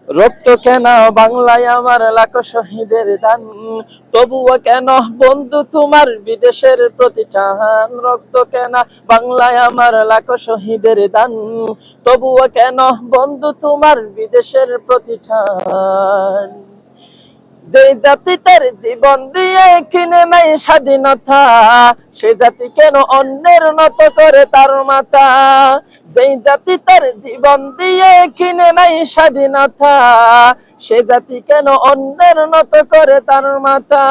রক্ত কেন বাংলায় আমার লাখো শহীদের দান, তবুও কেন বন্ধু তোমার বিদেশের প্রতিষ্ঠান। রক্ত কেন বাংলায় আমার লাখো শহীদের দান, তবুও কেন বন্ধু তোমার বিদেশের প্রতিষ্ঠান। যে জাতি তার জীবন দিয়ে কিনে নাই স্বাধীনতা, সে জাতি কেন অন্যের নত করে তার মাথা। যেই জাতি তার জীবন দিয়ে কিনে নাই স্বাধীনতা, সে জাতি কেন অন্যের নত করে তার মাথা।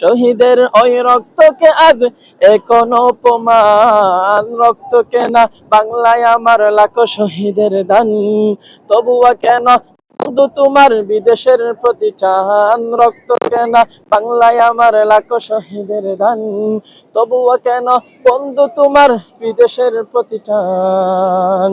শহীদের ওই রক্তকে আজ এখনো অপমান। রক্ত কেনা বাংলায় আমার লাখো শহীদের দান, তবুও কেন বন্ধু তোমার বিদেশের প্রতিষ্ঠান। রক্ত কেন বাংলায় আমার লাখো শহীদের দান, তবুও কেন বন্ধু তোমার বিদেশের প্রতিষ্ঠান।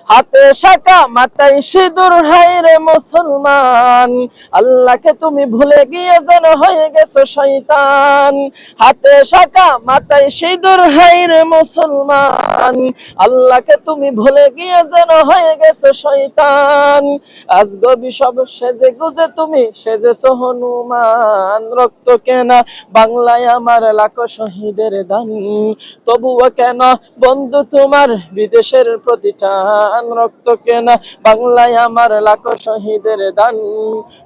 হাতে শাখা মাথায় সিঁদুর, হায় রে মুসলমান, আল্লাহকে তুমি ভুলে গিয়ে যেন হয়ে গেছো শয়তান। হাতে শাখা মাথায় সিঁদুর, হায় রে মুসলমান, আল্লাহকে তুমি ভুলে গিয়ে যেন হয়ে গেছো শয়তান। আজ গবি সব সেজে গুজে তুমি সেজেছো হনুমান। রক্ত কেনা বাংলায় আমার লাখো শহীদের দান, তবুও কেন বন্ধু তোমার বিদেশের প্রতিষ্ঠান। রক্ত কেনা বাংলায় আমার লাখো শহীদের দান,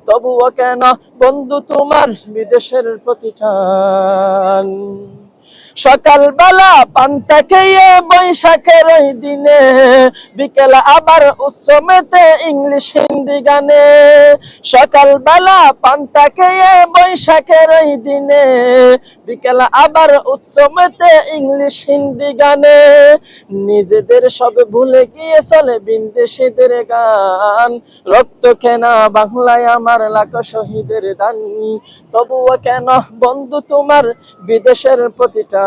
তবুও কেন বন্ধু তোমার বিদেশের প্রতিষ্ঠান। সকালবেলা পান্তা খেয়ে বৈশাখের ওই দিনে, বিকেল আবার উৎসবেতে ইংলিশ হিন্দি গানে। সকালবেলা পান্তা খেয়ে বৈশাখের ওই দিনে, বিকেল আবার উৎসবেতে ইংলিশ হিন্দি গানে। নিজেদের সব ভুলে গিয়ে চলে বিদেশিদের গান। রক্ত কেনা বাংলায় আমার লাখো শহীদের দান, তবুও কেন বন্ধু তোমার বিদেশের প্রতিষ্ঠান।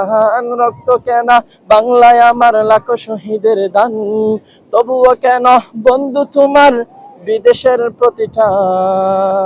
রক্ত কেন বাংলায় আমার লাখো শহীদের দান, তবুও কেন বন্ধু তোমার বিদেশের প্রতিষ্ঠান।